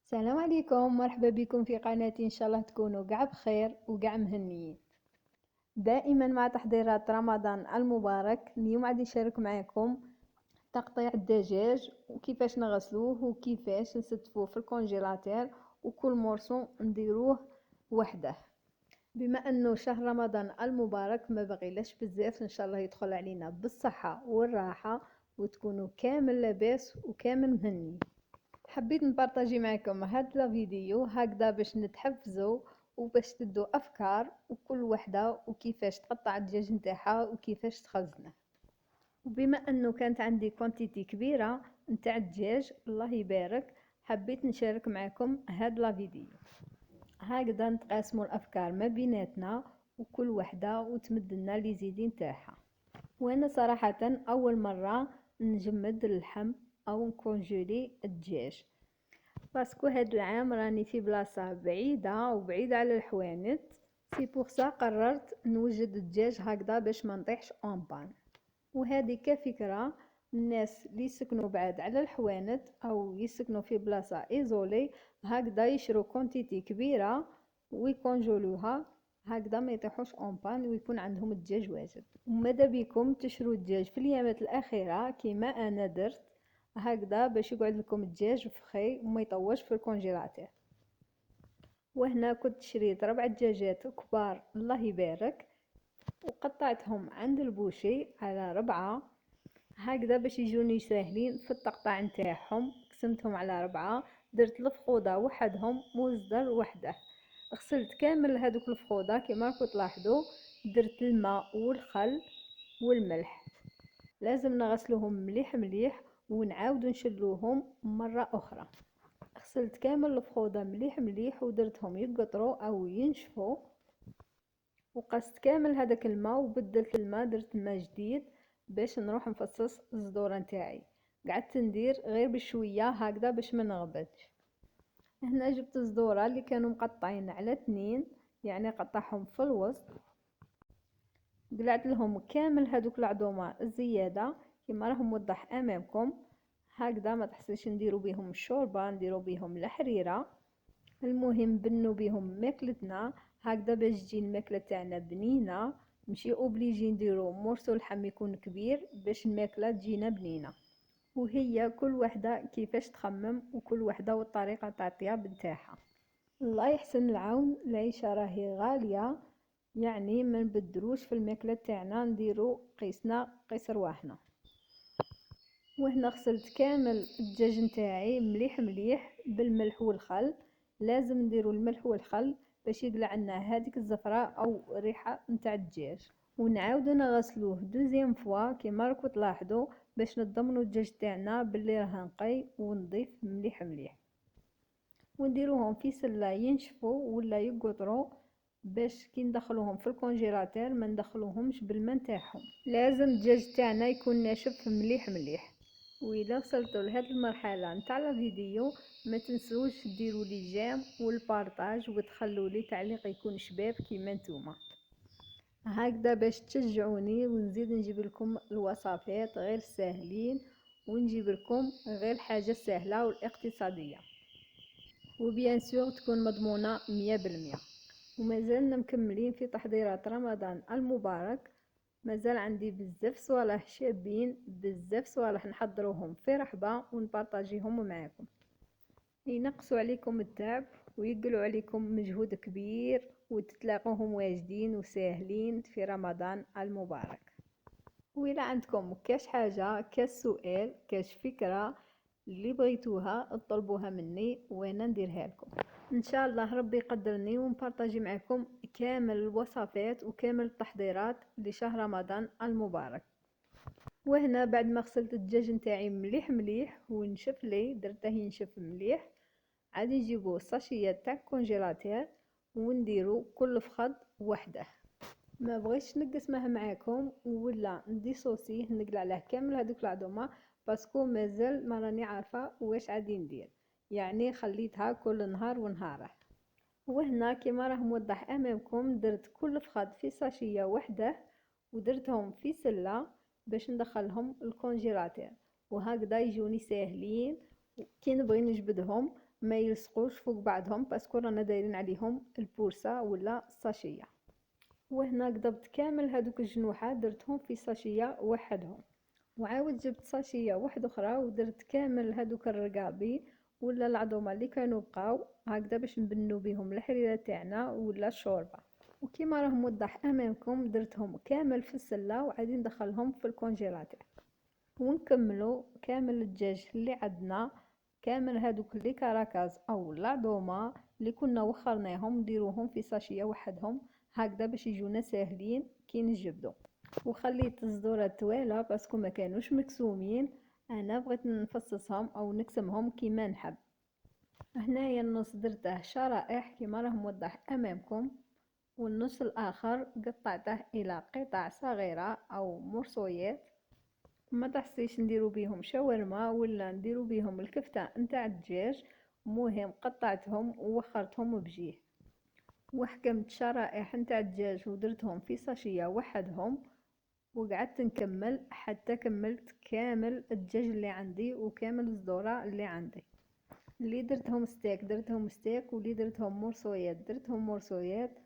السلام عليكم، مرحبا بكم في قناتي. ان شاء الله تكونوا قاع بخير وقاع مهنيين دائما مع تحضيرات رمضان المبارك. اليوم غادي نشارك معكم تقطيع الدجاج وكيفاش نغسلوه وكيفاش نستفوه في الكونجيلاتير، وكل مورسو نديروه وحده. بما انه شهر رمضان المبارك ما بغيلاش بزاف، ان شاء الله يدخل علينا بالصحة والراحة وتكونوا كامل لاباس وكامل مهنيين. حبيت نبارطاجي معكم هاد الفيديو هكذا باش نتحفزوا وباش تدوا افكار وكل وحده وكيفاش تقطع الدجاج نتاعها وكيفاش تخزنه. وبما انه كانت عندي كونتيتي كبيره نتاع الدجاج الله يبارك، حبيت نشارك معكم هاد الفيديو هكذا نتقاسموا الافكار ما بيناتنا وكل وحده وتمد لنا لي زيدي نتاعها. وانا صراحه اول مره نجمد اللحم او نكونجولي الدجاج، باسكو هاد العام راني في بلاصه بعيده وبعيده على الحوانت، سي بور سا قررت نوجد الدجاج هكذا باش ما نطيحش اون بان. وهذه كفكره الناس اللي يسكنوا بعاد على الحوانت او يسكنوا في بلاصه ايزولي هكذا يشرو كونتيتي كبيره ويكونجولوها هكذا ما يطيحوش اون بان ويكون عندهم الدجاج واجد. وماذا بكم تشرو الدجاج في الايامات الاخيره كيما انا درت هكذا باش يقعد لكم الدجاج فخي وما يطوش في الكونجيلاتير. وهنا كنت شريت 4 دجاجات كبار الله يبارك وقطعتهم عند البوشي على 4 هكذا باش يجوني ساهلين في التقطاع نتاعهم. قسمتهم على 4، درت الفخوضه وحدهم والزر وحده. غسلت كامل هذوك الفخوضه كما راكم تلاحظوا، درت الماء والخل والملح، لازم نغسلوهم مليح مليح ونعاود نشلوهم مرة أخرى. غسلت كامل الفخوذة مليح مليح ودرتهم يقطروا أو ينشفوا، وقست كامل هذاك الماء وبدلت الماء، درت ماء جديد باش نروح نفصص الصدور نتاعي. قعدت ندير غير بشوية هكذا باش ما نغبطش. هنا جبت الصدورة اللي كانوا مقطعين على 2، يعني قطعهم في الوسط، قلعت لهم كامل هذوك العظومه الزياده كما راهم موضح امامكم هكذا. ما تحسش نديرو بهم الشوربه، نديرو بهم الحريره، المهم بنو بهم ماكلتنا هكذا باش تجي الماكله تاعنا بنينه. ماشي اوبليجي نديرو مورسو اللحم يكون كبير باش الماكله تجينا بنينه. وهي كل وحده كيفاش تخمم وكل وحده والطريقه تاع الطياب نتاعها. الله يحسن العون، العيشه راهي غاليه، يعني ما نبدلوش في الماكله تاعنا، نديرو قيسنا قيس رواحنا. وهنا غسلت كامل الدجاج نتاعي مليح مليح بالملح والخل، لازم نديرو الملح والخل باش يقلع لنا هذيك الزفراء او الريحه نتاع الدجاج. ونعاودو نغسلوه دوزيام فوا كما راكم تلاحظوا باش نضمنوا الدجاج تاعنا باللي راه نقي ونضيف مليح مليح. ونديروهم في سله ينشفوا ولا يقطروا باش كي ندخلوهم في الكونجيلاتير ما ندخلوهمش بالماء نتاعهم. لازم الدجاج تاعنا يكون ناشف مليح مليح. واذا وصلتوا لهذه المرحله نتاع الفيديو ما تنسوش ديروا لي جيم والبارطاج وتخلوا لي تعليق يكون شباب كيما نتوما هكذا باش تشجعوني ونزيد نجيب لكم الوصفات غير ساهلين ونجيب لكم غير حاجه سهله والاقتصاديه، وبيان سور تكون مضمونه 100%. ومازلنا مكملين في تحضيرات رمضان المبارك، مازال عندي بزاف صوالح شابين، بزاف صوالح نحضروهم في رحبة ونبارطاجيهم معاكم، ينقصوا عليكم التعب ويقلوا عليكم مجهود كبير وتتلاقوهم واجدين وساهلين في رمضان المبارك. وإلا عندكم كاش حاجة كاش سؤال كاش فكرة اللي بغيتوها اطلبوها مني وانا نديرها لكم ان شاء الله. ربي يقدرني ونبارطاجي معكم كامل الوصفات وكامل التحضيرات لشهر رمضان المبارك. وهنا بعد ما غسلت الدجاج نتاعي مليح مليح ونشف لي درته ينشف مليح، عادي نجيبو ساشيات تاع كونجيلاتير ونديرو كل فخذ وحده. ما بغيتش نقسمها معاكم ولا نديسوسيه نقلع عليه كامل هذوك العظمه، باسكو مازال ما راني عارفه واش عادي ندير، يعني خليتها كل نهار ونهاره. وهنا كما راه موضح امامكم درت كل فخذ في ساشيه وحده ودرتهم في سله باش ندخلهم الكونجيلاتير، وهكذا يجوني ساهلين كي نبغي نجبدهم ما يلصقوش فوق بعضهم باسكو رانا دايرين عليهم البورصه ولا الساشيه. وهنا قضبت كامل هادوك الجنوحات درتهم في ساشيه وحدهم، وعاود جبت ساشيه واحده اخرى ودرت كامل هادوك الرقابي ولا العظومه اللي كانوا بقاو هكذا باش نبنوا بهم الحريره تاعنا ولا الشوربه. وكما راه موضح امامكم درتهم كامل في السله وعادي ندخلهم في الكونجيلاتور. ونكملوا كامل الدجاج اللي عندنا، كامل هادوك لي كراكاز او العظومه اللي كنا وخرناهم نديروهم في ساشيه وحدهم هكذا باش يجونا ساهلين كي نجبدو. وخليت الصدوره توالى باسكو ما كانوش مكسومين، انا بغيت نفصصهم او نقسمهم كيما نحب. هنايا النص درته شرائح كما راه موضح امامكم، والنص الاخر قطعته الى قطع صغيره او مرصويات. ما تحسيش نديرو بيهم شاورما ولا نديرو بيهم الكفته نتاع الدجاج، مهم قطعتهم ووخرتهم بجيه. وحكمت شرائح نتاع الدجاج ودرتهم في ساشيه وحدهم، وقعدت نكمل حتى كملت كامل الدجاج اللي عندي وكامل الصدوره اللي عندي. اللي درتهم ستيك درتهم ستيك، واللي درتهم مرصويات درتهم مرصويات،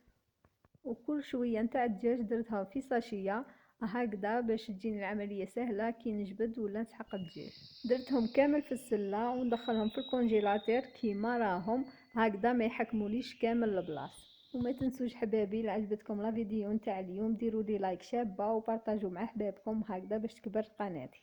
وكل شويه نتاع الدجاج درتها في ساشيه هكذا باش تجيني العمليه سهله كي نجبد ولا نسحق الدجاج. درتهم كامل في السله وندخلهم في الكونجيلاتور كيما راهم هكذا ما يحكموليش كامل البلاص. وما تنسوش حبابي الا عجبتكم لا فيديو نتاع اليوم ديروا لي لايك شابه وبارطاجوا مع حبابكم هكذا باش تكبر قناتي.